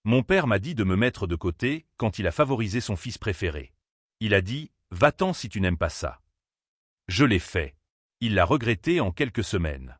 Mon père m'a dit de me mettre de côté quand il a favorisé son fils préféré. Il a dit « Va-t'en si tu n'aimes pas ça ». Je l'ai fait. Il l'a regretté en quelques semaines.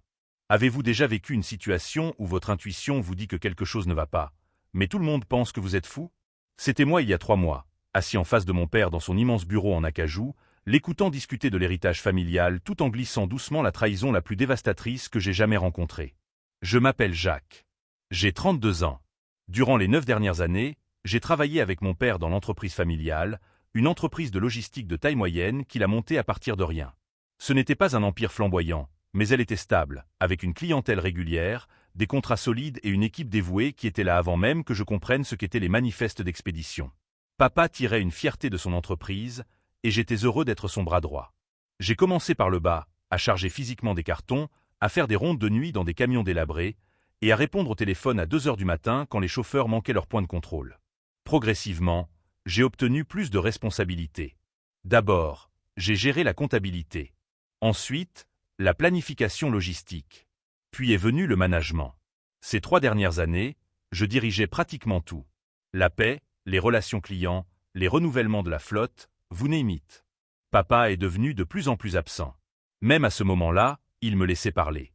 Avez-vous déjà vécu une situation où votre intuition vous dit que quelque chose ne va pas, mais tout le monde pense que vous êtes fou? C'était moi il y a 3 mois, assis en face de mon père dans son immense bureau en acajou, l'écoutant discuter de l'héritage familial tout en glissant doucement la trahison la plus dévastatrice que j'ai jamais rencontrée. Je m'appelle Jacques. J'ai 32 ans. Durant les 9 dernières années, j'ai travaillé avec mon père dans l'entreprise familiale, une entreprise de logistique de taille moyenne qu'il a montée à partir de rien. Ce n'était pas un empire flamboyant, mais elle était stable, avec une clientèle régulière, des contrats solides et une équipe dévouée qui était là avant même que je comprenne ce qu'étaient les manifestes d'expédition. Papa tirait une fierté de son entreprise, et j'étais heureux d'être son bras droit. J'ai commencé par le bas, à charger physiquement des cartons, à faire des rondes de nuit dans des camions délabrés, et à répondre au téléphone à 2 heures du matin quand les chauffeurs manquaient leur point de contrôle. Progressivement, j'ai obtenu plus de responsabilités. D'abord, j'ai géré la comptabilité. Ensuite, la planification logistique. Puis est venu le management. Ces 3 dernières années, je dirigeais pratiquement tout. La paie, les relations clients, les renouvellements de la flotte, vous name it. Papa est devenu de plus en plus absent. Même à ce moment-là, il me laissait parler.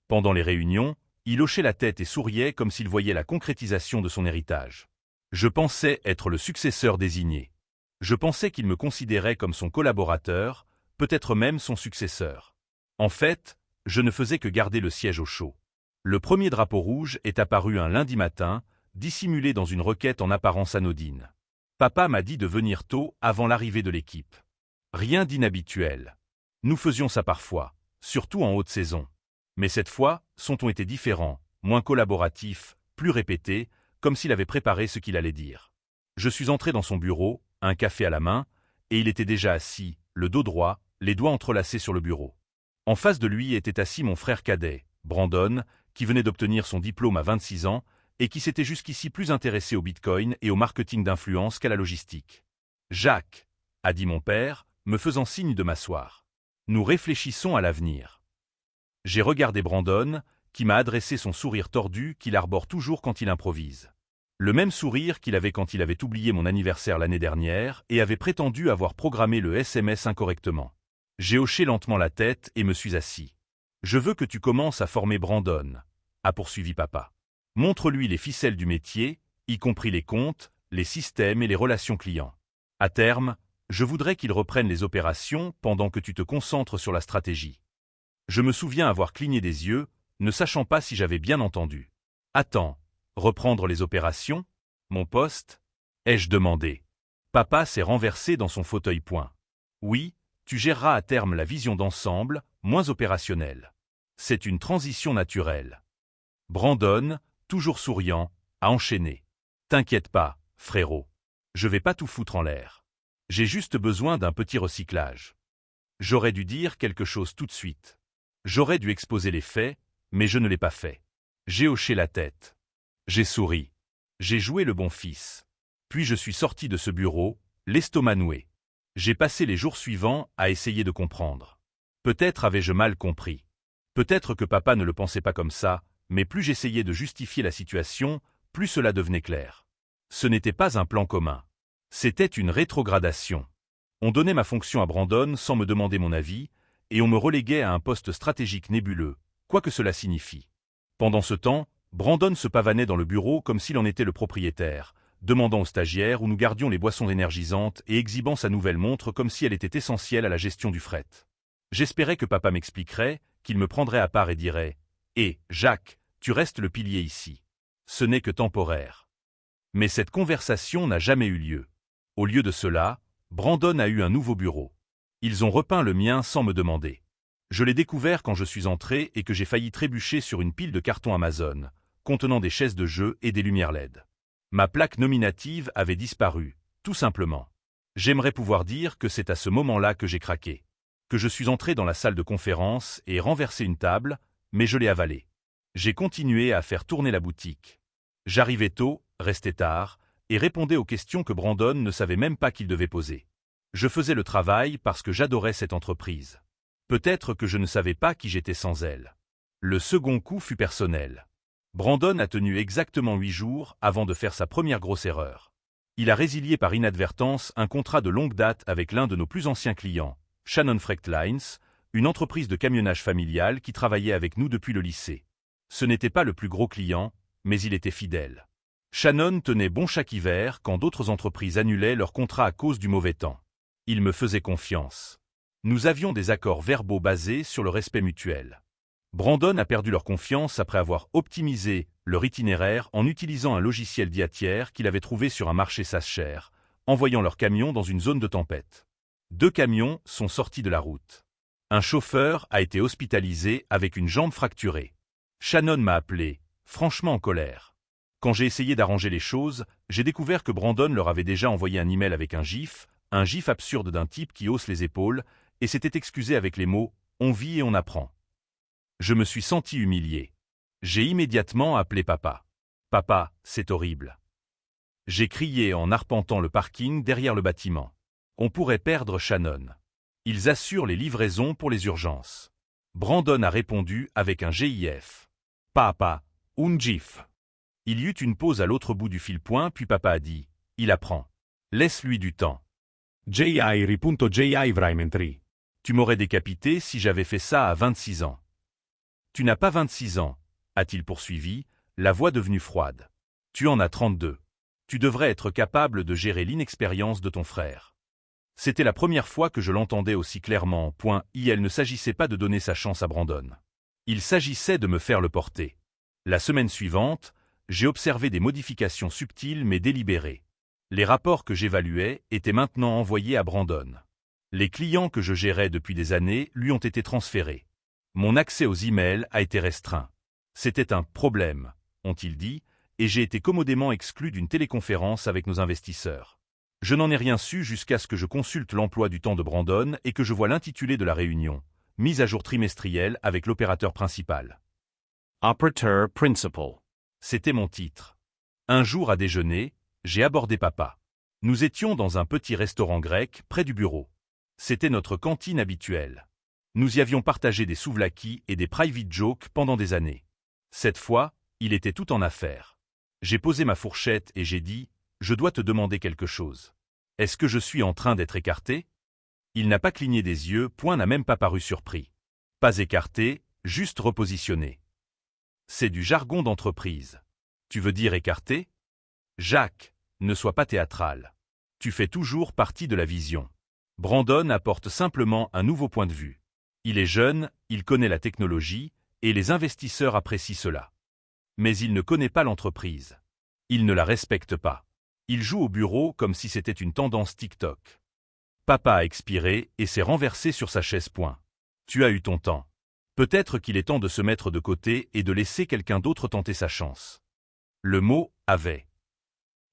Pendant les réunions, il hochait la tête et souriait comme s'il voyait la concrétisation de son héritage. Je pensais être le successeur désigné. Je pensais qu'il me considérait comme son collaborateur, peut-être même son successeur. En fait, je ne faisais que garder le siège au chaud. Le premier drapeau rouge est apparu un lundi matin, dissimulé dans une requête en apparence anodine. Papa m'a dit de venir tôt avant l'arrivée de l'équipe. Rien d'inhabituel. Nous faisions ça parfois, surtout en haute saison. Mais cette fois, son ton était différent, moins collaboratif, plus répété, comme s'il avait préparé ce qu'il allait dire. Je suis entré dans son bureau, un café à la main, et il était déjà assis, le dos droit, les doigts entrelacés sur le bureau. En face de lui était assis mon frère cadet, Brandon, qui venait d'obtenir son diplôme à 26 ans et qui s'était jusqu'ici plus intéressé au Bitcoin et au marketing d'influence qu'à la logistique. « Jacques », a dit mon père, me faisant signe de m'asseoir. « Nous réfléchissons à l'avenir. » J'ai regardé Brandon, qui m'a adressé son sourire tordu qu'il arbore toujours quand il improvise. Le même sourire qu'il avait quand il avait oublié mon anniversaire l'année dernière et avait prétendu avoir programmé le SMS incorrectement. J'ai hoché lentement la tête et me suis assis. « Je veux que tu commences à former Brandon », a poursuivi papa. « Montre-lui les ficelles du métier, y compris les comptes, les systèmes et les relations clients. À terme, je voudrais qu'il reprenne les opérations pendant que tu te concentres sur la stratégie. » Je me souviens avoir cligné des yeux, ne sachant pas si j'avais bien entendu. « Attends, reprendre les opérations? Mon poste ?» ai-je demandé. Papa s'est renversé dans son fauteuil point. « Oui, tu géreras à terme la vision d'ensemble, moins opérationnelle. C'est une transition naturelle. » Brandon, toujours souriant, a enchaîné. « T'inquiète pas, frérot. Je vais pas tout foutre en l'air. J'ai juste besoin d'un petit recyclage. » J'aurais dû dire quelque chose tout de suite. J'aurais dû exposer les faits, mais je ne l'ai pas fait. J'ai hoché la tête. J'ai souri. J'ai joué le bon fils. Puis je suis sorti de ce bureau, l'estomac noué. J'ai passé les jours suivants à essayer de comprendre. Peut-être avais-je mal compris. Peut-être que papa ne le pensait pas comme ça, mais plus j'essayais de justifier la situation, plus cela devenait clair. Ce n'était pas un plan commun. C'était une rétrogradation. On donnait ma fonction à Brandon sans me demander mon avis, et on me reléguait à un poste stratégique nébuleux, quoi que cela signifie. Pendant ce temps, Brandon se pavanait dans le bureau comme s'il en était le propriétaire, demandant aux stagiaires où nous gardions les boissons énergisantes et exhibant sa nouvelle montre comme si elle était essentielle à la gestion du fret. J'espérais que papa m'expliquerait, qu'il me prendrait à part et dirait « Hé, Jacques, tu restes le pilier ici. Ce n'est que temporaire. » Mais cette conversation n'a jamais eu lieu. Au lieu de cela, Brandon a eu un nouveau bureau. Ils ont repeint le mien sans me demander. Je l'ai découvert quand je suis entré et que j'ai failli trébucher sur une pile de cartons Amazon, contenant des chaises de jeu et des lumières LED. Ma plaque nominative avait disparu, tout simplement. J'aimerais pouvoir dire que c'est à ce moment-là que j'ai craqué. Que je suis entré dans la salle de conférence et renversé une table, mais je l'ai avalée. J'ai continué à faire tourner la boutique. J'arrivais tôt, restais tard, et répondais aux questions que Brandon ne savait même pas qu'il devait poser. Je faisais le travail parce que j'adorais cette entreprise. Peut-être que je ne savais pas qui j'étais sans elle. Le second coup fut personnel. Brandon a tenu exactement 8 jours avant de faire sa première grosse erreur. Il a résilié par inadvertance un contrat de longue date avec l'un de nos plus anciens clients, Shannon Freight Lines, une entreprise de camionnage familiale qui travaillait avec nous depuis le lycée. Ce n'était pas le plus gros client, mais il était fidèle. Shannon tenait bon chaque hiver quand d'autres entreprises annulaient leurs contrats à cause du mauvais temps. Il me faisait confiance. Nous avions des accords verbaux basés sur le respect mutuel. Brandon a perdu leur confiance après avoir optimisé leur itinéraire en utilisant un logiciel d'IA qu'il avait trouvé sur un marché SaaS, envoyant leur camion dans une zone de tempête. 2 camions sont sortis de la route. Un chauffeur a été hospitalisé avec une jambe fracturée. Shannon m'a appelé, franchement en colère. Quand j'ai essayé d'arranger les choses, j'ai découvert que Brandon leur avait déjà envoyé un email avec un gif absurde d'un type qui hausse les épaules, et s'était excusé avec les mots « on vit et on apprend ». Je me suis senti humilié. J'ai immédiatement appelé papa. Papa, c'est horrible. J'ai crié en arpentant le parking derrière le bâtiment. On pourrait perdre Shannon. Ils assurent les livraisons pour les urgences. Brandon a répondu avec un GIF. Papa, un gif. Il y eut une pause à l'autre bout du fil-point, puis papa a dit, il apprend. Laisse-lui du temps. JI Vrimentry. Tu m'aurais décapité si j'avais fait ça à 26 ans. Tu n'as pas 26 ans, a-t-il poursuivi, la voix devenue froide. Tu en as 32. Tu devrais être capable de gérer l'inexpérience de ton frère. C'était la première fois que je l'entendais aussi clairement. Il ne s'agissait pas de donner sa chance à Brandon. Il s'agissait de me faire le porter. La semaine suivante, j'ai observé des modifications subtiles mais délibérées. Les rapports que j'évaluais étaient maintenant envoyés à Brandon. Les clients que je gérais depuis des années lui ont été transférés. Mon accès aux emails a été restreint. C'était un problème, ont-ils dit, et j'ai été commodément exclu d'une téléconférence avec nos investisseurs. Je n'en ai rien su jusqu'à ce que je consulte l'emploi du temps de Brandon et que je vois l'intitulé de la réunion, mise à jour trimestrielle avec l'opérateur principal. Operator Principal. C'était mon titre. Un jour à déjeuner, j'ai abordé papa. Nous étions dans un petit restaurant grec près du bureau. C'était notre cantine habituelle. Nous y avions partagé des souvlaki et des private jokes pendant des années. Cette fois, il était tout en affaires. J'ai posé ma fourchette et j'ai dit « Je dois te demander quelque chose. Est-ce que je suis en train d'être écarté ?» Il n'a pas cligné des yeux, n'a même pas paru surpris. Pas écarté, juste repositionné. C'est du jargon d'entreprise. Tu veux dire écarté ? Jacques, ne sois pas théâtral. Tu fais toujours partie de la vision. Brandon apporte simplement un nouveau point de vue. Il est jeune, il connaît la technologie, et les investisseurs apprécient cela. Mais il ne connaît pas l'entreprise. Il ne la respecte pas. Il joue au bureau comme si c'était une tendance TikTok. Papa a expiré et s'est renversé sur sa chaise. Tu as eu ton temps. Peut-être qu'il est temps de se mettre de côté et de laisser quelqu'un d'autre tenter sa chance. Le mot « avait ».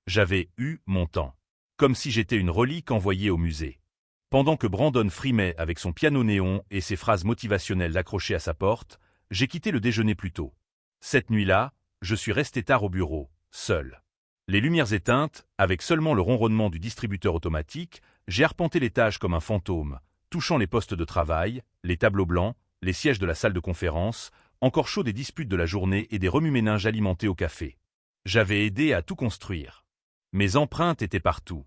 J'avais eu mon temps. Comme si j'étais une relique envoyée au musée. Pendant que Brandon frimait avec son piano néon et ses phrases motivationnelles accrochées à sa porte, j'ai quitté le déjeuner plus tôt. Cette nuit-là, je suis resté tard au bureau, seul. Les lumières éteintes, avec seulement le ronronnement du distributeur automatique, j'ai arpenté l'étage comme un fantôme, touchant les postes de travail, les tableaux blancs, les sièges de la salle de conférence, encore chaud des disputes de la journée et des remue-méninges alimentés au café. J'avais aidé à tout construire. Mes empreintes étaient partout.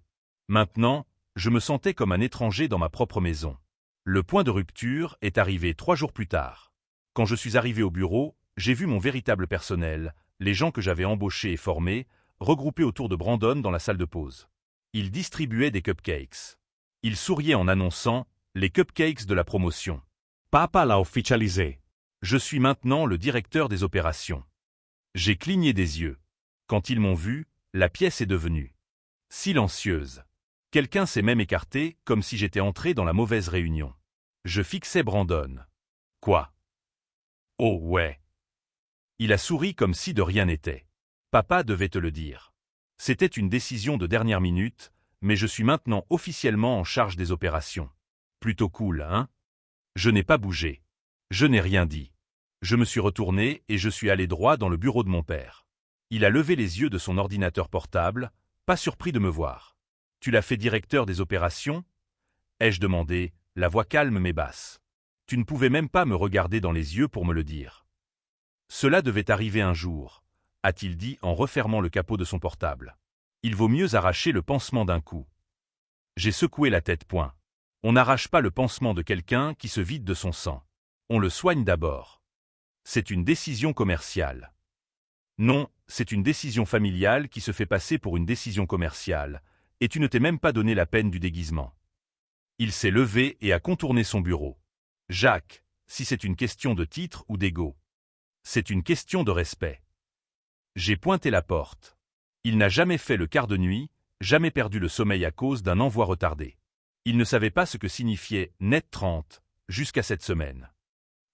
Maintenant, je me sentais comme un étranger dans ma propre maison. Le point de rupture est arrivé 3 jours plus tard. Quand je suis arrivé au bureau, j'ai vu mon véritable personnel, les gens que j'avais embauchés et formés, regroupés autour de Brandon dans la salle de pause. Ils distribuaient des cupcakes. Ils souriaient en annonçant « les cupcakes de la promotion ». Papa l'a officialisé. Je suis maintenant le directeur des opérations. J'ai cligné des yeux. Quand ils m'ont vu, la pièce est devenue silencieuse. Quelqu'un s'est même écarté, comme si j'étais entré dans la mauvaise réunion. Je fixais Brandon. Quoi ? Oh ouais. Il a souri comme si de rien n'était. Papa devait te le dire. C'était une décision de dernière minute, mais je suis maintenant officiellement en charge des opérations. Plutôt cool, hein ? Je n'ai pas bougé. Je n'ai rien dit. Je me suis retourné et je suis allé droit dans le bureau de mon père. Il a levé les yeux de son ordinateur portable, pas surpris de me voir. « Tu l'as fait directeur des opérations ?» ai-je demandé, la voix calme mais basse. Tu ne pouvais même pas me regarder dans les yeux pour me le dire. Cela devait arriver un jour, a-t-il dit en refermant le capot de son portable. Il vaut mieux arracher le pansement d'un coup. J'ai secoué la tête. Point. On n'arrache pas le pansement de quelqu'un qui se vide de son sang. On le soigne d'abord. C'est une décision commerciale. Non, c'est une décision familiale qui se fait passer pour une décision commerciale, et tu ne t'es même pas donné la peine du déguisement. Il s'est levé et a contourné son bureau. Jacques, si c'est une question de titre ou d'ego. C'est une question de respect. J'ai pointé la porte. Il n'a jamais fait le quart de nuit, jamais perdu le sommeil à cause d'un envoi retardé. Il ne savait pas ce que signifiait net 30, jusqu'à cette semaine.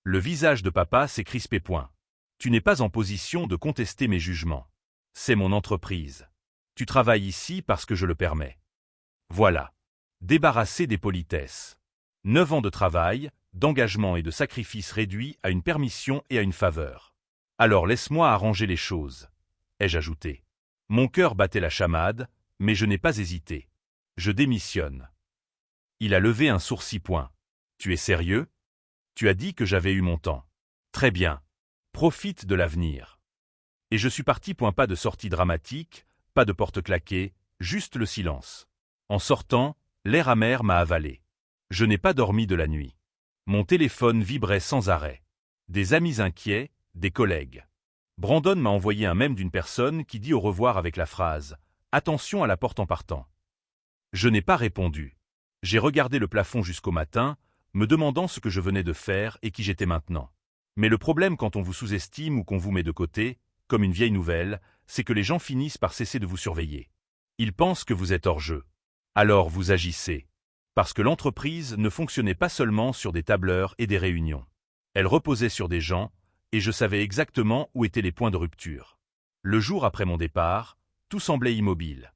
Le visage de papa s'est crispé. Point. Tu n'es pas en position de contester mes jugements. C'est mon entreprise. Tu travailles ici parce que je le permets. Voilà. Débarrassé des politesses. 9 ans de travail, d'engagement et de sacrifice réduits à une permission et à une faveur. Alors laisse-moi arranger les choses, ai-je ajouté. Mon cœur battait la chamade, mais je n'ai pas hésité. Je démissionne. Il a levé un sourcil. Point. Tu es sérieux? Tu as dit que j'avais eu mon temps. Très bien. Profite de l'avenir. Et je suis parti. Pas de sortie dramatique, pas de porte claquée, juste le silence. En sortant, l'air amer m'a avalé. Je n'ai pas dormi de la nuit. Mon téléphone vibrait sans arrêt. Des amis inquiets, des collègues. Brandon m'a envoyé un mème d'une personne qui dit au revoir avec la phrase « Attention à la porte en partant ». Je n'ai pas répondu. J'ai regardé le plafond jusqu'au matin, me demandant ce que je venais de faire et qui j'étais maintenant. Mais le problème quand on vous sous-estime ou qu'on vous met de côté, comme une vieille nouvelle, c'est que les gens finissent par cesser de vous surveiller. Ils pensent que vous êtes hors jeu. Alors vous agissez. Parce que l'entreprise ne fonctionnait pas seulement sur des tableurs et des réunions. Elle reposait sur des gens, et je savais exactement où étaient les points de rupture. Le jour après mon départ, tout semblait immobile.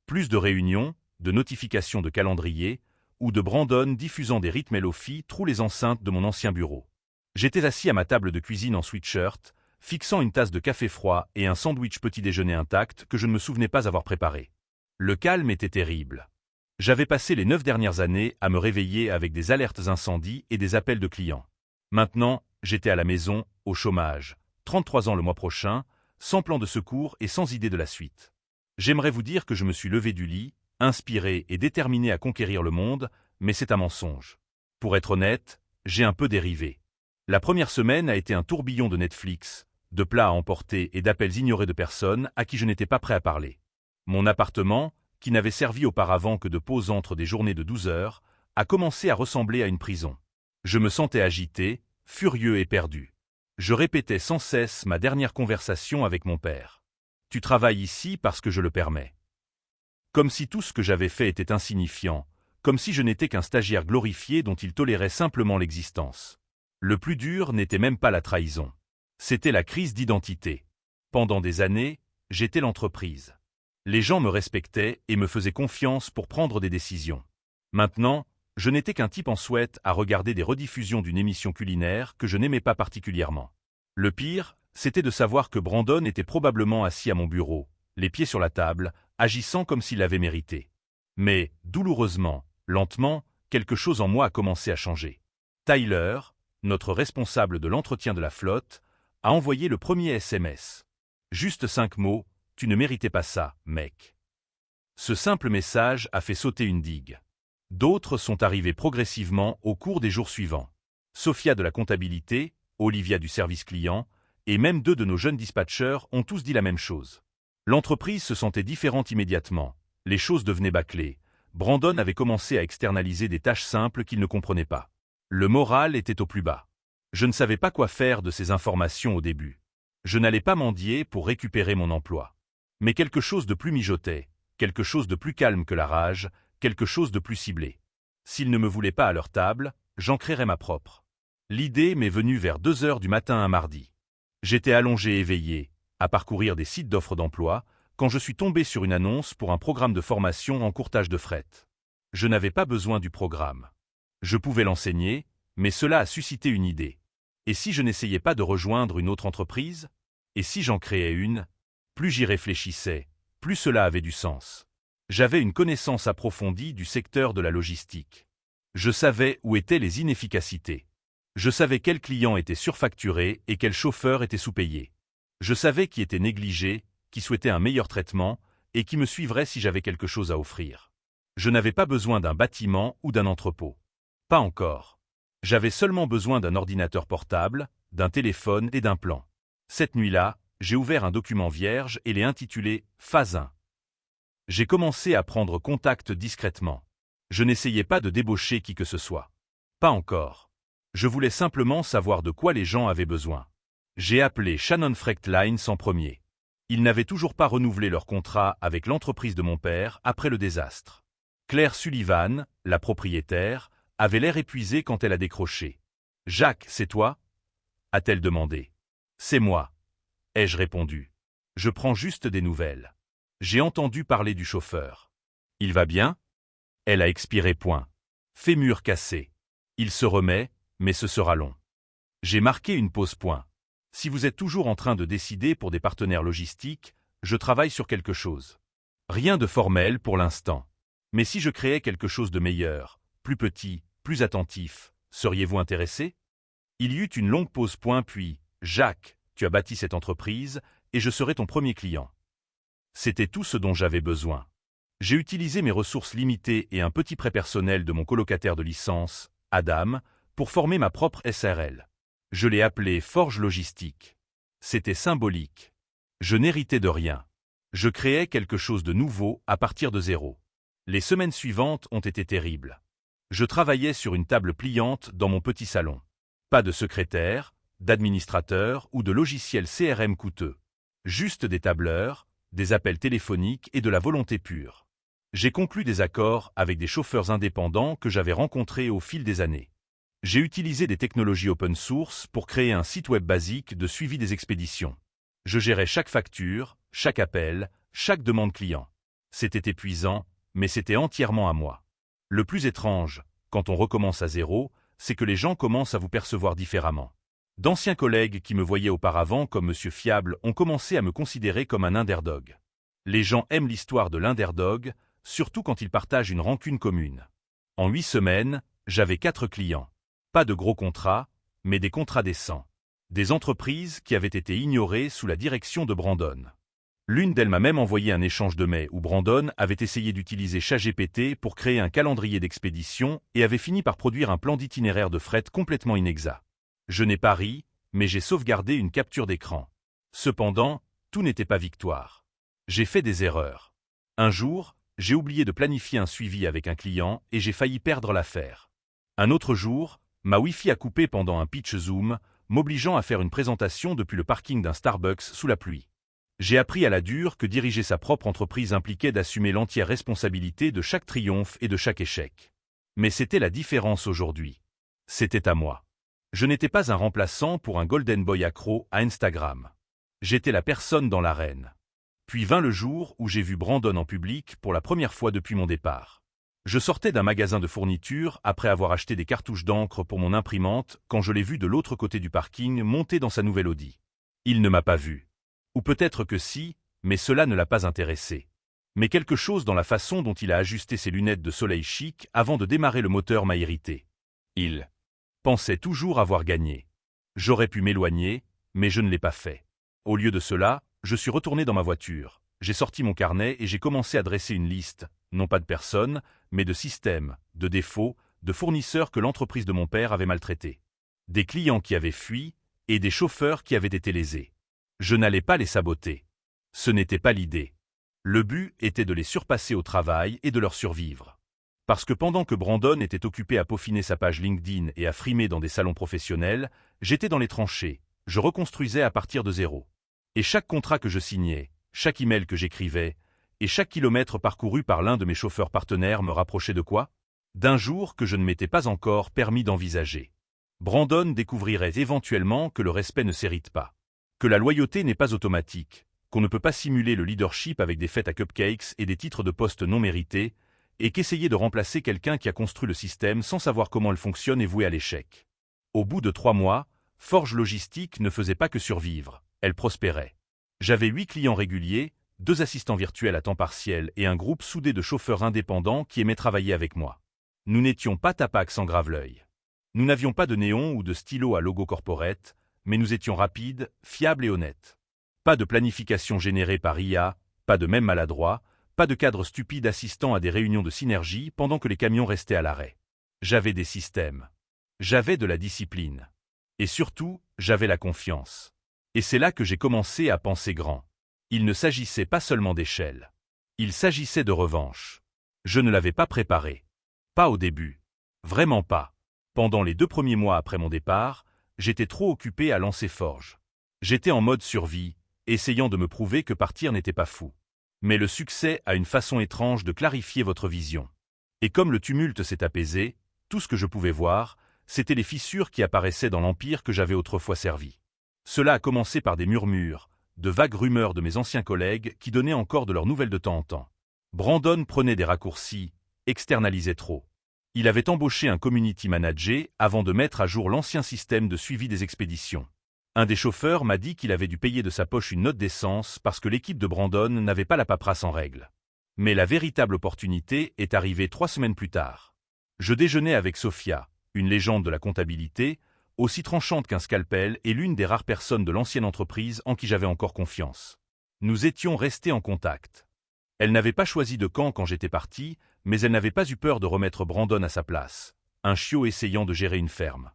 Plus de réunions, de notifications de calendrier, ou de Brandon diffusant des rythmes Lo-fi trouent les enceintes de mon ancien bureau. J'étais assis à ma table de cuisine en sweatshirt, fixant une tasse de café froid et un sandwich petit déjeuner intact que je ne me souvenais pas avoir préparé. Le calme était terrible. J'avais passé les 9 dernières années à me réveiller avec des alertes incendies et des appels de clients. Maintenant, j'étais à la maison, au chômage, 33 ans le mois prochain, sans plan de secours et sans idée de la suite. J'aimerais vous dire que je me suis levé du lit, inspiré et déterminé à conquérir le monde, mais c'est un mensonge. Pour être honnête, j'ai un peu dérivé. La première semaine a été un tourbillon de Netflix, de plats à emporter et d'appels ignorés de personnes à qui je n'étais pas prêt à parler. Mon appartement, qui n'avait servi auparavant que de pause entre des journées de 12 heures, a commencé à ressembler à une prison. Je me sentais agité, furieux et perdu. Je répétais sans cesse ma dernière conversation avec mon père. « Tu travailles ici parce que je le permets. » Comme si tout ce que j'avais fait était insignifiant, comme si je n'étais qu'un stagiaire glorifié dont il tolérait simplement l'existence. Le plus dur n'était même pas la trahison. C'était la crise d'identité. Pendant des années, j'étais l'entreprise. Les gens me respectaient et me faisaient confiance pour prendre des décisions. Maintenant, je n'étais qu'un type en sweat à regarder des rediffusions d'une émission culinaire que je n'aimais pas particulièrement. Le pire, c'était de savoir que Brandon était probablement assis à mon bureau, les pieds sur la table, agissant comme s'il l'avait mérité. Mais, douloureusement, lentement, quelque chose en moi a commencé à changer. Tyler, notre responsable de l'entretien de la flotte, a envoyé le premier SMS. Juste 5 mots, « Tu ne méritais pas ça, mec ». Ce simple message a fait sauter une digue. D'autres sont arrivés progressivement au cours des jours suivants. Sophia de la comptabilité, Olivia du service client, et même 2 de nos jeunes dispatchers ont tous dit la même chose. L'entreprise se sentait différente immédiatement. Les choses devenaient bâclées. Brandon avait commencé à externaliser des tâches simples qu'il ne comprenait pas. Le moral était au plus bas. Je ne savais pas quoi faire de ces informations au début. Je n'allais pas mendier pour récupérer mon emploi. Mais quelque chose de plus mijotait, quelque chose de plus calme que la rage, quelque chose de plus ciblé. S'ils ne me voulaient pas à leur table, j'en créerais ma propre. L'idée m'est venue vers 2 heures du matin un mardi. J'étais allongé éveillé, à parcourir des sites d'offres d'emploi, quand je suis tombé sur une annonce pour un programme de formation en courtage de fret. Je n'avais pas besoin du programme. Je pouvais l'enseigner, mais cela a suscité une idée. Et si je n'essayais pas de rejoindre une autre entreprise? Et si j'en créais une? Plus j'y réfléchissais, plus cela avait du sens. J'avais une connaissance approfondie du secteur de la logistique. Je savais où étaient les inefficacités. Je savais quels clients étaient surfacturés et quels chauffeurs étaient sous-payés. Je savais qui était négligé, qui souhaitait un meilleur traitement, et qui me suivrait si j'avais quelque chose à offrir. Je n'avais pas besoin d'un bâtiment ou d'un entrepôt. Pas encore. J'avais seulement besoin d'un ordinateur portable, d'un téléphone et d'un plan. Cette nuit-là, j'ai ouvert un document vierge et l'ai intitulé « Phase 1 ». J'ai commencé à prendre contact discrètement. Je n'essayais pas de débaucher qui que ce soit. Pas encore. Je voulais simplement savoir de quoi les gens avaient besoin. J'ai appelé Shannon Frecht Lines en premier. Ils n'avaient toujours pas renouvelé leur contrat avec l'entreprise de mon père après le désastre. Claire Sullivan, la propriétaire, avait l'air épuisée quand elle a décroché. « Jacques, c'est toi ?» a-t-elle demandé. « C'est moi. » ai-je répondu. « Je prends juste des nouvelles. » J'ai entendu parler du chauffeur. « Il va bien ?» Elle a expiré point. Fémur cassé. Il se remet, mais ce sera long. J'ai marqué une pause point. Si vous êtes toujours en train de décider pour des partenaires logistiques, je travaille sur quelque chose. Rien de formel pour l'instant. Mais si je créais quelque chose de meilleur, plus petit, plus attentif, seriez-vous intéressé? Il y eut une longue pause point puis, Jacques, tu as bâti cette entreprise, et je serai ton premier client. C'était tout ce dont j'avais besoin. J'ai utilisé mes ressources limitées et un petit prêt personnel de mon colocataire de licence, Adam, pour former ma propre SARL. Je l'ai appelée Forge Logistique. C'était symbolique. Je n'héritais de rien. Je créais quelque chose de nouveau à partir de zéro. Les semaines suivantes ont été terribles. Je travaillais sur une table pliante dans mon petit salon. Pas de secrétaire, d'administrateur ou de logiciel CRM coûteux. Juste des tableurs, des appels téléphoniques et de la volonté pure. J'ai conclu des accords avec des chauffeurs indépendants que j'avais rencontrés au fil des années. J'ai utilisé des technologies open source pour créer un site web basique de suivi des expéditions. Je gérais chaque facture, chaque appel, chaque demande client. C'était épuisant, mais c'était entièrement à moi. Le plus étrange, quand on recommence à zéro, c'est que les gens commencent à vous percevoir différemment. D'anciens collègues qui me voyaient auparavant comme monsieur fiable ont commencé à me considérer comme un underdog. Les gens aiment l'histoire de l'underdog, surtout quand ils partagent une rancune commune. En 8 semaines, j'avais 4 clients. Pas de gros contrats, mais des contrats décents. Des entreprises qui avaient été ignorées sous la direction de Brandon. L'une d'elles m'a même envoyé un échange de mails où Brandon avait essayé d'utiliser ChatGPT pour créer un calendrier d'expédition et avait fini par produire un plan d'itinéraire de fret complètement inexact. Je n'ai pas ri, mais j'ai sauvegardé une capture d'écran. Cependant, tout n'était pas victoire. J'ai fait des erreurs. Un jour, j'ai oublié de planifier un suivi avec un client et j'ai failli perdre l'affaire. Un autre jour, ma Wi-Fi a coupé pendant un pitch Zoom, m'obligeant à faire une présentation depuis le parking d'un Starbucks sous la pluie. J'ai appris à la dure que diriger sa propre entreprise impliquait d'assumer l'entière responsabilité de chaque triomphe et de chaque échec. Mais c'était la différence aujourd'hui. C'était à moi. Je n'étais pas un remplaçant pour un Golden Boy accro à Instagram. J'étais la personne dans l'arène. Puis vint le jour où j'ai vu Brandon en public pour la première fois depuis mon départ. Je sortais d'un magasin de fournitures après avoir acheté des cartouches d'encre pour mon imprimante quand je l'ai vu de l'autre côté du parking monter dans sa nouvelle Audi. Il ne m'a pas vu. Ou peut-être que si, mais cela ne l'a pas intéressé. Mais quelque chose dans la façon dont il a ajusté ses lunettes de soleil chic avant de démarrer le moteur m'a irrité. Il pensait toujours avoir gagné. J'aurais pu m'éloigner, mais je ne l'ai pas fait. Au lieu de cela, je suis retourné dans ma voiture. J'ai sorti mon carnet et j'ai commencé à dresser une liste, non pas de personnes, mais de systèmes, de défauts, de fournisseurs que l'entreprise de mon père avait maltraités. Des clients qui avaient fui et des chauffeurs qui avaient été lésés. Je n'allais pas les saboter. Ce n'était pas l'idée. Le but était de les surpasser au travail et de leur survivre. Parce que pendant que Brandon était occupé à peaufiner sa page LinkedIn et à frimer dans des salons professionnels, j'étais dans les tranchées, je reconstruisais à partir de zéro. Et chaque contrat que je signais, chaque email que j'écrivais, et chaque kilomètre parcouru par l'un de mes chauffeurs partenaires me rapprochait de quoi? D'un jour que je ne m'étais pas encore permis d'envisager. Brandon découvrirait éventuellement que le respect ne s'hérite pas. Que la loyauté n'est pas automatique, qu'on ne peut pas simuler le leadership avec des fêtes à cupcakes et des titres de poste non mérités, et qu'essayer de remplacer quelqu'un qui a construit le système sans savoir comment il fonctionne est voué à l'échec. Au bout de 3 mois, Forge Logistique ne faisait pas que survivre, elle prospérait. J'avais 8 clients réguliers, 2 assistants virtuels à temps partiel et un groupe soudé de chauffeurs indépendants qui aimaient travailler avec moi. Nous n'étions pas Tapac sans grave-l'œil. Nous n'avions pas de néon ou de stylo à logo corporate, mais nous étions rapides, fiables et honnêtes. Pas de planification générée par IA, pas de même maladroit, pas de cadre stupide assistant à des réunions de synergie pendant que les camions restaient à l'arrêt. J'avais des systèmes. J'avais de la discipline. Et surtout, j'avais la confiance. Et c'est là que j'ai commencé à penser grand. Il ne s'agissait pas seulement d'échelle. Il s'agissait de revanche. Je ne l'avais pas préparé. Pas au début. Vraiment pas. Pendant les 2 premiers mois après mon départ, j'étais trop occupé à lancer Forge. J'étais en mode survie, essayant de me prouver que partir n'était pas fou. Mais le succès a une façon étrange de clarifier votre vision. Et comme le tumulte s'est apaisé, tout ce que je pouvais voir, c'étaient les fissures qui apparaissaient dans l'empire que j'avais autrefois servi. Cela a commencé par des murmures, de vagues rumeurs de mes anciens collègues qui donnaient encore de leurs nouvelles de temps en temps. Brandon prenait des raccourcis, externalisait trop. Il avait embauché un community manager avant de mettre à jour l'ancien système de suivi des expéditions. Un des chauffeurs m'a dit qu'il avait dû payer de sa poche une note d'essence parce que l'équipe de Brandon n'avait pas la paperasse en règle. Mais la véritable opportunité est arrivée 3 semaines plus tard. Je déjeunais avec Sophia, une légende de la comptabilité, aussi tranchante qu'un scalpel et l'une des rares personnes de l'ancienne entreprise en qui j'avais encore confiance. Nous étions restés en contact. Elle n'avait pas choisi de camp quand j'étais parti, mais elle n'avait pas eu peur de remettre Brandon à sa place, un chiot essayant de gérer une ferme.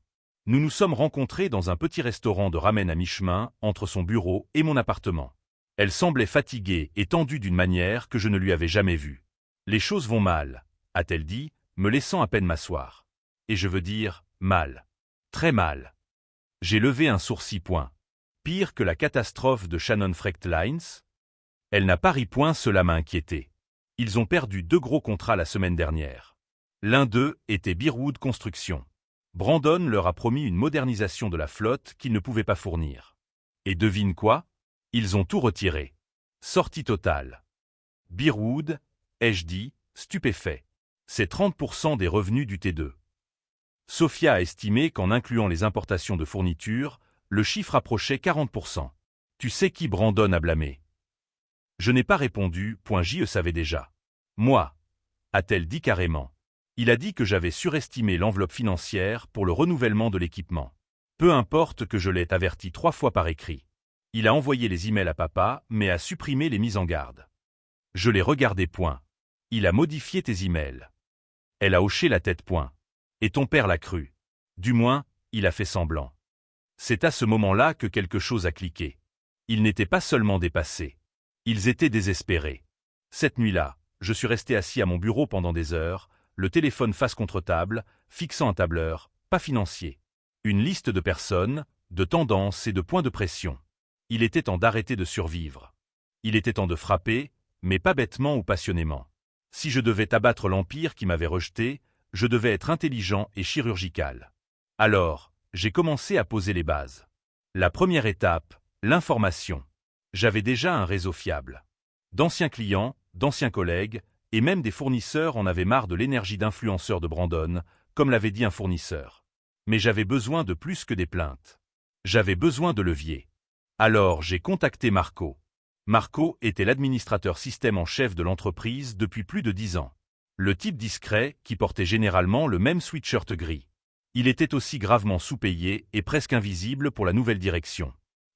Nous nous sommes rencontrés dans un petit restaurant de ramen à mi-chemin entre son bureau et mon appartement. Elle semblait fatiguée et tendue d'une manière que je ne lui avais jamais vue. « Les choses vont mal », a-t-elle dit, me laissant à peine m'asseoir. Et je veux dire, mal. Très mal. J'ai levé un sourcil point. Pire que la catastrophe de Shannon Frecht Lines? Elle n'a pas ri point, cela m'a inquiété. Ils ont perdu 2 gros contrats la semaine dernière. L'un d'eux était Bearwood Construction. Brandon leur a promis une modernisation de la flotte qu'ils ne pouvaient pas fournir. Et devine quoi? Ils ont tout retiré. Sortie totale. Bearwood, ai-je dit, stupéfait. C'est 30% des revenus du T2. Sophia a estimé qu'en incluant les importations de fournitures, le chiffre approchait 40%. Tu sais qui Brandon a blâmé? Je n'ai pas répondu, J savait déjà. Moi, a-t-elle dit carrément. Il a dit que j'avais surestimé l'enveloppe financière pour le renouvellement de l'équipement. Peu importe que je l'aie averti 3 fois par écrit. Il a envoyé les emails à papa, mais a supprimé les mises en garde. Je l'ai regardé point. Il a modifié tes emails. Elle a hoché la tête point. Et ton père l'a cru. Du moins, il a fait semblant. C'est à ce moment-là que quelque chose a cliqué. Ils n'étaient pas seulement dépassés. Ils étaient désespérés. Cette nuit-là, je suis resté assis à mon bureau pendant des heures, le téléphone face contre table, fixant un tableur, pas financier. Une liste de personnes, de tendances et de points de pression. Il était temps d'arrêter de survivre. Il était temps de frapper, mais pas bêtement ou passionnément. Si je devais abattre l'empire qui m'avait rejeté, je devais être intelligent et chirurgical. Alors, j'ai commencé à poser les bases. La première étape, l'information. J'avais déjà un réseau fiable. D'anciens clients, d'anciens collègues, et même des fournisseurs en avaient marre de l'énergie d'influenceur de Brandon, comme l'avait dit un fournisseur. Mais j'avais besoin de plus que des plaintes. J'avais besoin de levier. Alors j'ai contacté Marco. Marco était l'administrateur système en chef de l'entreprise depuis plus de 10 ans. Le type discret qui portait généralement le même sweatshirt gris. Il était aussi gravement sous-payé et presque invisible pour la nouvelle direction.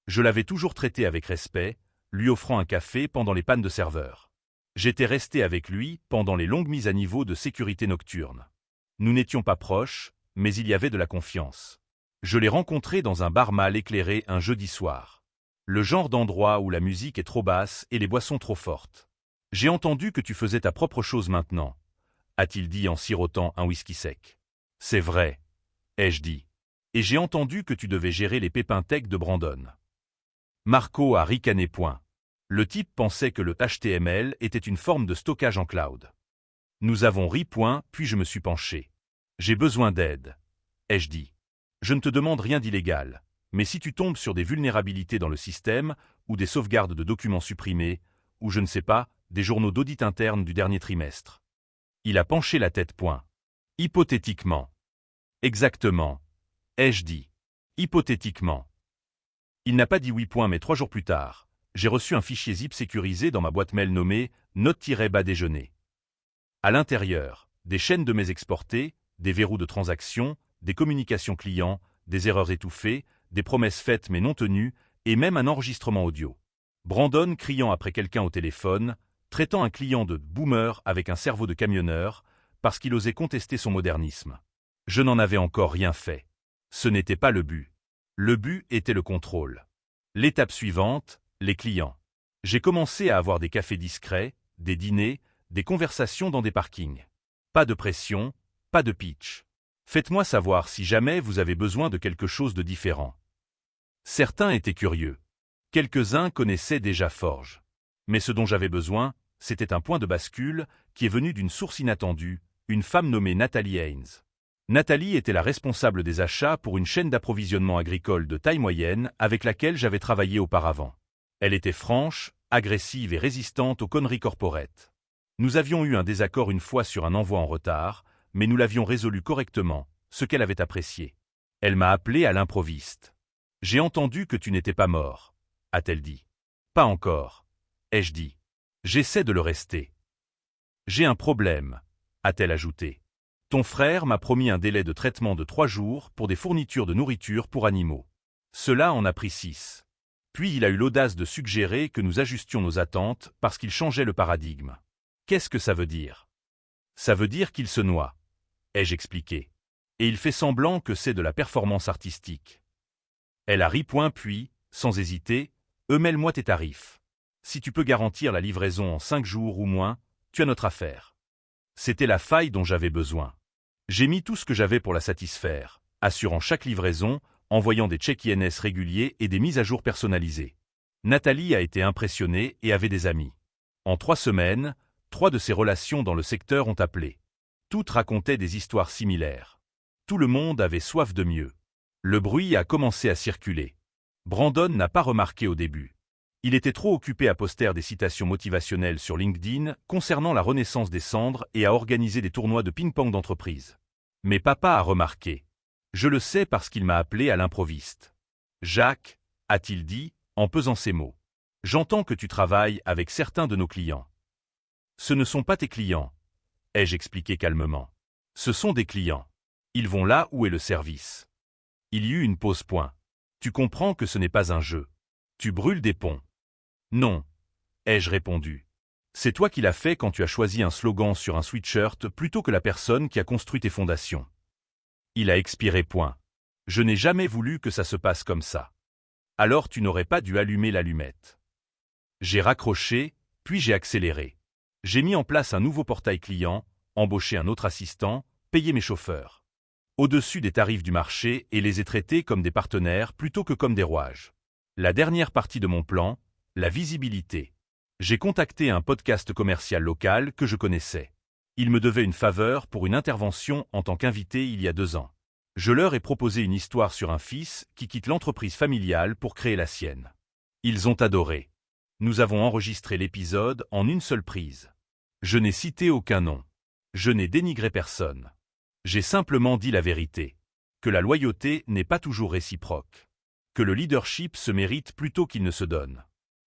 Je l'avais toujours traité avec respect, lui offrant un café pendant les pannes de serveur. J'étais resté avec lui pendant les longues mises à niveau de sécurité nocturne. Nous n'étions pas proches, mais il y avait de la confiance. Je l'ai rencontré dans un bar mal éclairé un jeudi soir. Le genre d'endroit où la musique est trop basse et les boissons trop fortes. « J'ai entendu que tu faisais ta propre chose maintenant », a-t-il dit en sirotant un whisky sec. « C'est vrai, ai-je dit. Et j'ai entendu que tu devais gérer les pépins tech de Brandon. » Marco a ricané point. Le type pensait que le HTML était une forme de stockage en cloud. Nous avons ri point, puis je me suis penché. « J'ai besoin d'aide, ai-je dit. Je ne te demande rien d'illégal, mais si tu tombes sur des vulnérabilités dans le système, ou des sauvegardes de documents supprimés, ou je ne sais pas, des journaux d'audit interne du dernier trimestre. » Il a penché la tête point. « Hypothétiquement. » « Exactement, ai-je dit. Hypothétiquement. » Il n'a pas dit oui point, mais 3 jours plus tard, j'ai reçu un fichier zip sécurisé dans ma boîte mail nommé « Note-bas déjeuner ». À l'intérieur, des chaînes de mails exportées, des verrous de transaction, des communications clients, des erreurs étouffées, des promesses faites mais non tenues, et même un enregistrement audio. Brandon criant après quelqu'un au téléphone, traitant un client de « boomer » avec un cerveau de camionneur, parce qu'il osait contester son modernisme. Je n'en avais encore rien fait. Ce n'était pas le but. Le but était le contrôle. L'étape suivante, les clients. J'ai commencé à avoir des cafés discrets, des dîners, des conversations dans des parkings. Pas de pression, pas de pitch. Faites-moi savoir si jamais vous avez besoin de quelque chose de différent. Certains étaient curieux. Quelques-uns connaissaient déjà Forge. Mais ce dont j'avais besoin, c'était un point de bascule qui est venu d'une source inattendue, une femme nommée Nathalie Haynes. Nathalie était la responsable des achats pour une chaîne d'approvisionnement agricole de taille moyenne avec laquelle j'avais travaillé auparavant. Elle était franche, agressive et résistante aux conneries corporates. Nous avions eu un désaccord une fois sur un envoi en retard, mais nous l'avions résolu correctement, ce qu'elle avait apprécié. Elle m'a appelé à l'improviste. « J'ai entendu que tu n'étais pas mort », a-t-elle dit. « Pas encore », ai-je dit. « J'essaie de le rester. »« J'ai un problème », a-t-elle ajouté. « Ton frère m'a promis un délai de traitement de 3 jours pour des fournitures de nourriture pour animaux. Cela en a pris 6. Puis il a eu l'audace de suggérer que nous ajustions nos attentes parce qu'il changeait le paradigme. Qu'est-ce que ça veut dire ? Ça veut dire qu'il se noie, ai-je expliqué. Et il fait semblant que c'est de la performance artistique. Elle a ri point puis, sans hésiter, mêle-moi tes tarifs. Si tu peux garantir la livraison en 5 jours ou moins, tu as notre affaire. C'était la faille dont j'avais besoin. J'ai mis tout ce que j'avais pour la satisfaire, assurant chaque livraison, envoyant des checks INS réguliers et des mises à jour personnalisées. Nathalie a été impressionnée et avait des amis. En 3 semaines, 3 de ses relations dans le secteur ont appelé. Toutes racontaient des histoires similaires. Tout le monde avait soif de mieux. Le bruit a commencé à circuler. Brandon n'a pas remarqué au début. Il était trop occupé à poster des citations motivationnelles sur LinkedIn concernant la renaissance des cendres et à organiser des tournois de ping-pong d'entreprise. Mais papa a remarqué. Je le sais parce qu'il m'a appelé à l'improviste. « Jacques », a-t-il dit, en pesant ses mots. « J'entends que tu travailles avec certains de nos clients. » « Ce ne sont pas tes clients, ai-je expliqué calmement. Ce sont des clients. Ils vont là où est le service. Il y eut une pause point. Tu comprends que ce n'est pas un jeu. Tu brûles des ponts. Non, ai-je répondu. C'est toi qui l'as fait quand tu as choisi un slogan sur un sweatshirt plutôt que la personne qui a construit tes fondations. Il a expiré point. Je n'ai jamais voulu que ça se passe comme ça. Alors tu n'aurais pas dû allumer l'allumette. J'ai raccroché, puis j'ai accéléré. J'ai mis en place un nouveau portail client, embauché un autre assistant, payé mes chauffeurs. Au-dessus des tarifs du marché et les ai traités comme des partenaires plutôt que comme des rouages. La dernière partie de mon plan, la visibilité. J'ai contacté un podcast commercial local que je connaissais. Il me devait une faveur pour une intervention en tant qu'invité il y a 2 ans. Je leur ai proposé une histoire sur un fils qui quitte l'entreprise familiale pour créer la sienne. Ils ont adoré. Nous avons enregistré l'épisode en une seule prise. Je n'ai cité aucun nom. Je n'ai dénigré personne. J'ai simplement dit la vérité. Que la loyauté n'est pas toujours réciproque. Que le leadership se mérite plutôt qu'il ne se donne.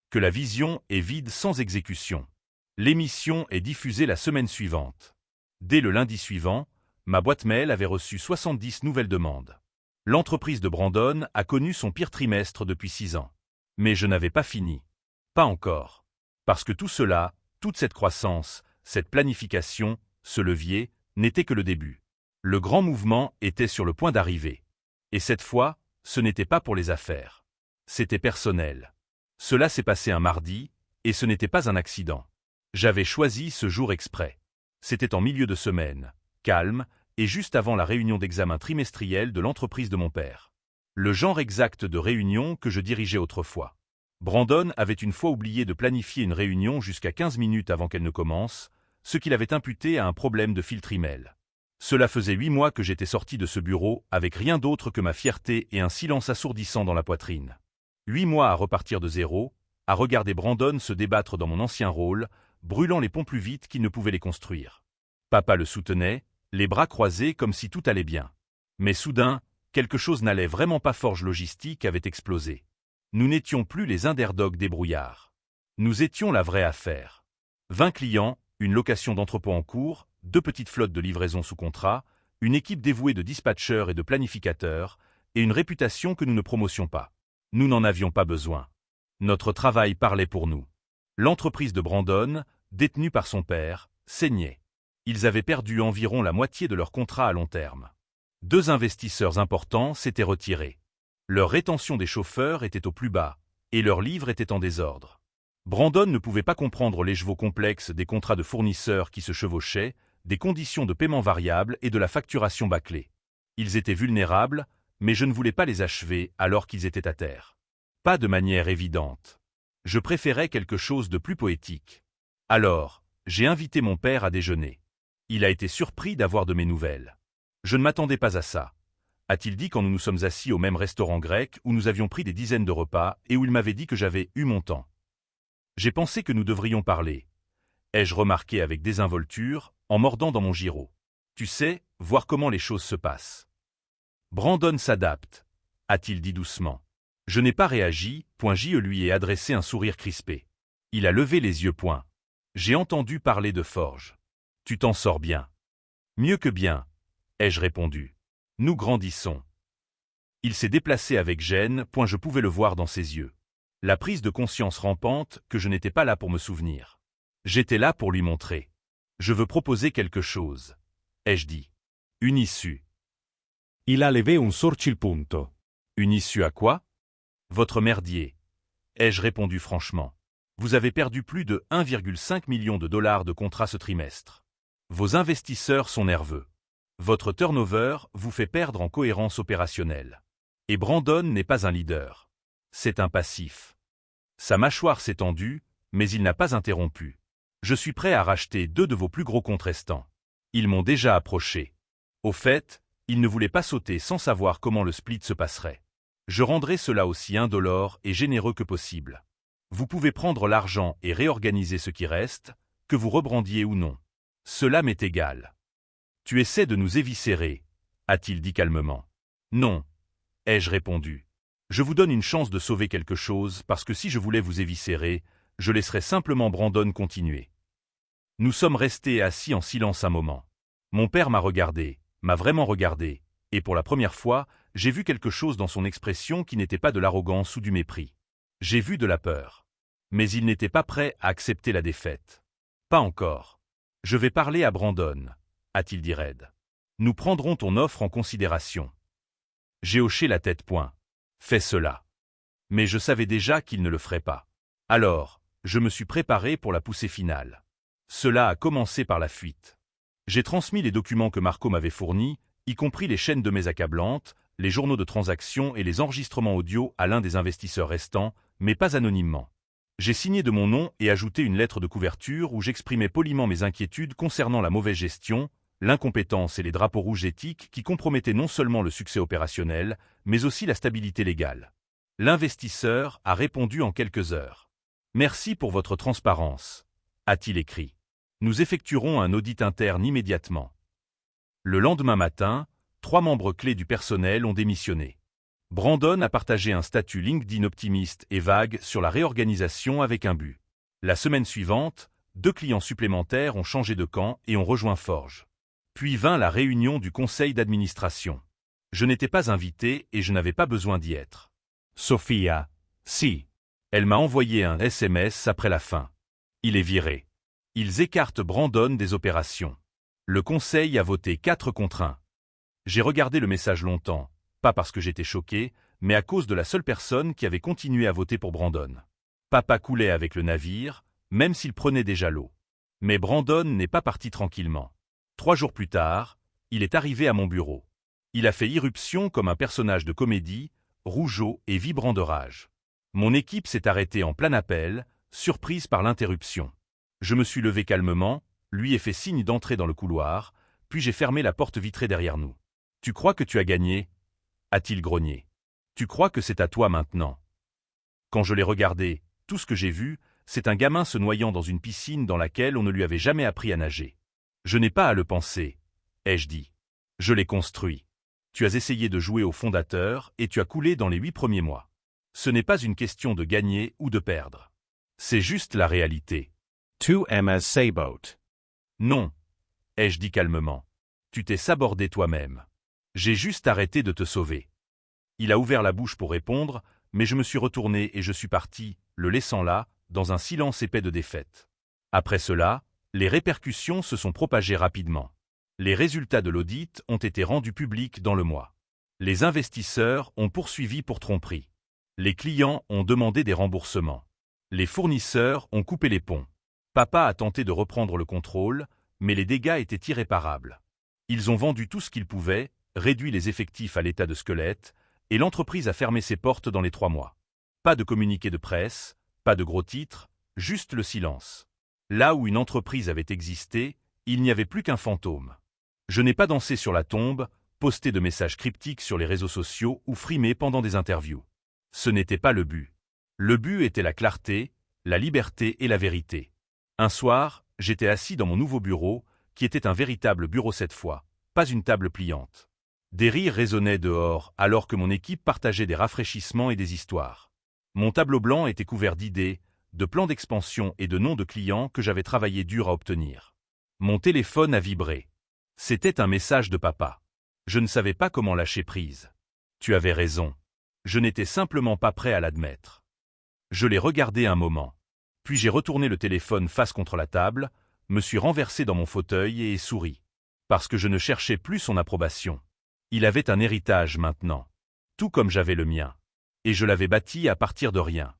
Que la vision est vide sans exécution. L'émission est diffusée la semaine suivante. Dès le lundi suivant, ma boîte mail avait reçu 70 nouvelles demandes. L'entreprise de Brandon a connu son pire trimestre depuis 6 ans. Mais je n'avais pas fini. Pas encore. Parce que tout cela, toute cette croissance, cette planification, ce levier, n'était que le début. Le grand mouvement était sur le point d'arriver. Et cette fois, ce n'était pas pour les affaires. C'était personnel. Cela s'est passé un mardi, et ce n'était pas un accident. J'avais choisi ce jour exprès. C'était en milieu de semaine, calme, et juste avant la réunion d'examen trimestriel de l'entreprise de mon père. Le genre exact de réunion que je dirigeais autrefois. Brandon avait une fois oublié de planifier une réunion jusqu'à 15 minutes avant qu'elle ne commence, ce qu'il avait imputé à un problème de filtre email. Cela faisait 8 mois que j'étais sorti de ce bureau avec rien d'autre que ma fierté et un silence assourdissant dans la poitrine. 8 mois à repartir de zéro, à regarder Brandon se débattre dans mon ancien rôle, brûlant les ponts plus vite qu'il ne pouvait les construire. Papa le soutenait, les bras croisés comme si tout allait bien. Mais soudain, quelque chose n'allait vraiment pas. Forge Logistique avait explosé. Nous n'étions plus les underdogs des brouillards. Nous étions la vraie affaire. 20 clients, une location d'entrepôt en cours, 2 petites flottes de livraison sous contrat, une équipe dévouée de dispatchers et de planificateurs, et une réputation que nous ne promotions pas. Nous n'en avions pas besoin. Notre travail parlait pour nous. L'entreprise de Brandon, détenue par son père, saignait. Ils avaient perdu environ la moitié de leur contrat à long terme. 2 investisseurs importants s'étaient retirés. Leur rétention des chauffeurs était au plus bas, et leurs livres étaient en désordre. Brandon ne pouvait pas comprendre l'écheveau complexe des contrats de fournisseurs qui se chevauchaient, des conditions de paiement variables et de la facturation bâclée. Ils étaient vulnérables, mais je ne voulais pas les achever alors qu'ils étaient à terre. Pas de manière évidente. Je préférais quelque chose de plus poétique. Alors, j'ai invité mon père à déjeuner. Il a été surpris d'avoir de mes nouvelles. Je ne m'attendais pas à ça, a-t-il dit quand nous nous sommes assis au même restaurant grec où nous avions pris des dizaines de repas et où il m'avait dit que j'avais eu mon temps. J'ai pensé que nous devrions parler, ai-je remarqué avec désinvolture, en mordant dans mon gyro. Tu sais, voir comment les choses se passent. Brandon s'adapte, a-t-il dit doucement. Je n'ai pas réagi, je lui ai adressé un sourire crispé. Il a levé les yeux. J'ai entendu parler de Forge. Tu t'en sors bien. Mieux que bien, ai-je répondu. Nous grandissons. Il s'est déplacé avec gêne, je pouvais le voir dans ses yeux. La prise de conscience rampante que je n'étais pas là pour me souvenir. J'étais là pour lui montrer. Je veux proposer quelque chose, ai-je dit. Une issue. Il a levé un sortilpunto. Une issue à quoi? Votre merdier, ai-je répondu franchement. Vous avez perdu plus de 1,5 million de dollars de contrat ce trimestre. Vos investisseurs sont nerveux. Votre turnover vous fait perdre en cohérence opérationnelle. Et Brandon n'est pas un leader. C'est un passif. Sa mâchoire s'est tendue, mais il n'a pas interrompu. Je suis prêt à racheter 2 de vos plus gros comptes restants. Ils m'ont déjà approché. Au fait, ils ne voulaient pas sauter sans savoir comment le split se passerait. Je rendrai cela aussi indolore et généreux que possible. Vous pouvez prendre l'argent et réorganiser ce qui reste, que vous rebrandiez ou non. Cela m'est égal. Tu essaies de nous éviscérer, a-t-il dit calmement. Non, ai-je répondu. Je vous donne une chance de sauver quelque chose parce que si je voulais vous éviscérer, je laisserais simplement Brandon continuer. Nous sommes restés assis en silence un moment. Mon père m'a vraiment regardé, et pour la première fois, j'ai vu quelque chose dans son expression qui n'était pas de l'arrogance ou du mépris. J'ai vu de la peur. Mais il n'était pas prêt à accepter la défaite. Pas encore. Je vais parler à Brandon, a-t-il dit raide. Nous prendrons ton offre en considération. J'ai hoché la tête. Fais cela. Mais je savais déjà qu'il ne le ferait pas. Alors, je me suis préparé pour la poussée finale. Cela a commencé par la fuite. J'ai transmis les documents que Marco m'avait fournis, y compris les chaînes de mails accablantes, les journaux de transactions et les enregistrements audio à l'un des investisseurs restants, mais pas anonymement. J'ai signé de mon nom et ajouté une lettre de couverture où j'exprimais poliment mes inquiétudes concernant la mauvaise gestion, l'incompétence et les drapeaux rouges éthiques qui compromettaient non seulement le succès opérationnel, mais aussi la stabilité légale. L'investisseur a répondu en quelques heures. Merci pour votre transparence, a-t-il écrit. Nous effectuerons un audit interne immédiatement. Le lendemain matin, 3 membres clés du personnel ont démissionné. Brandon a partagé un statut LinkedIn optimiste et vague sur la réorganisation avec un but. La semaine suivante, 2 clients supplémentaires ont changé de camp et ont rejoint Forge. Puis vint la réunion du conseil d'administration. Je n'étais pas invité et je n'avais pas besoin d'y être. Sophia, si. Elle m'a envoyé un SMS après la fin. Il est viré. Ils écartent Brandon des opérations. Le conseil a voté 4 contre 1. J'ai regardé le message longtemps, pas parce que j'étais choqué, mais à cause de la seule personne qui avait continué à voter pour Brandon. Papa coulait avec le navire, même s'il prenait déjà l'eau. Mais Brandon n'est pas parti tranquillement. 3 jours plus tard, il est arrivé à mon bureau. Il a fait irruption comme un personnage de comédie, rougeaud et vibrant de rage. Mon équipe s'est arrêtée en plein appel, surprise par l'interruption. Je me suis levé calmement, lui ai fait signe d'entrer dans le couloir, puis j'ai fermé la porte vitrée derrière nous. « Tu crois que tu as gagné ?» a-t-il grogné. « Tu crois que c'est à toi maintenant ?» Quand je l'ai regardé, tout ce que j'ai vu, c'est un gamin se noyant dans une piscine dans laquelle on ne lui avait jamais appris à nager. Je n'ai pas à le penser, ai-je dit. Je l'ai construit. Tu as essayé de jouer au fondateur et tu as coulé dans les 8 premiers mois. Ce n'est pas une question de gagner ou de perdre. C'est juste la réalité. 2MS Sailboat. Non, ai-je dit calmement. Tu t'es sabordé toi-même. J'ai juste arrêté de te sauver. Il a ouvert la bouche pour répondre, mais je me suis retourné et je suis parti, le laissant là, dans un silence épais de défaite. Après cela, les répercussions se sont propagées rapidement. Les résultats de l'audit ont été rendus publics dans le mois. Les investisseurs ont poursuivi pour tromperie. Les clients ont demandé des remboursements. Les fournisseurs ont coupé les ponts. Papa a tenté de reprendre le contrôle, mais les dégâts étaient irréparables. Ils ont vendu tout ce qu'ils pouvaient, réduit les effectifs à l'état de squelette, et l'entreprise a fermé ses portes dans les 3 mois. Pas de communiqué de presse, pas de gros titres, juste le silence. Là où une entreprise avait existé, il n'y avait plus qu'un fantôme. Je n'ai pas dansé sur la tombe, posté de messages cryptiques sur les réseaux sociaux ou frimé pendant des interviews. Ce n'était pas le but. Le but était la clarté, la liberté et la vérité. Un soir, j'étais assis dans mon nouveau bureau, qui était un véritable bureau cette fois, pas une table pliante. Des rires résonnaient dehors alors que mon équipe partageait des rafraîchissements et des histoires. Mon tableau blanc était couvert d'idées, de plans d'expansion et de noms de clients que j'avais travaillé dur à obtenir. Mon téléphone a vibré. C'était un message de papa. Je ne savais pas comment lâcher prise. Tu avais raison. Je n'étais simplement pas prêt à l'admettre. Je l'ai regardé un moment. Puis j'ai retourné le téléphone face contre la table, me suis renversé dans mon fauteuil et ai souri. Parce que je ne cherchais plus son approbation. Il avait un héritage maintenant. Tout comme j'avais le mien. Et je l'avais bâti à partir de rien.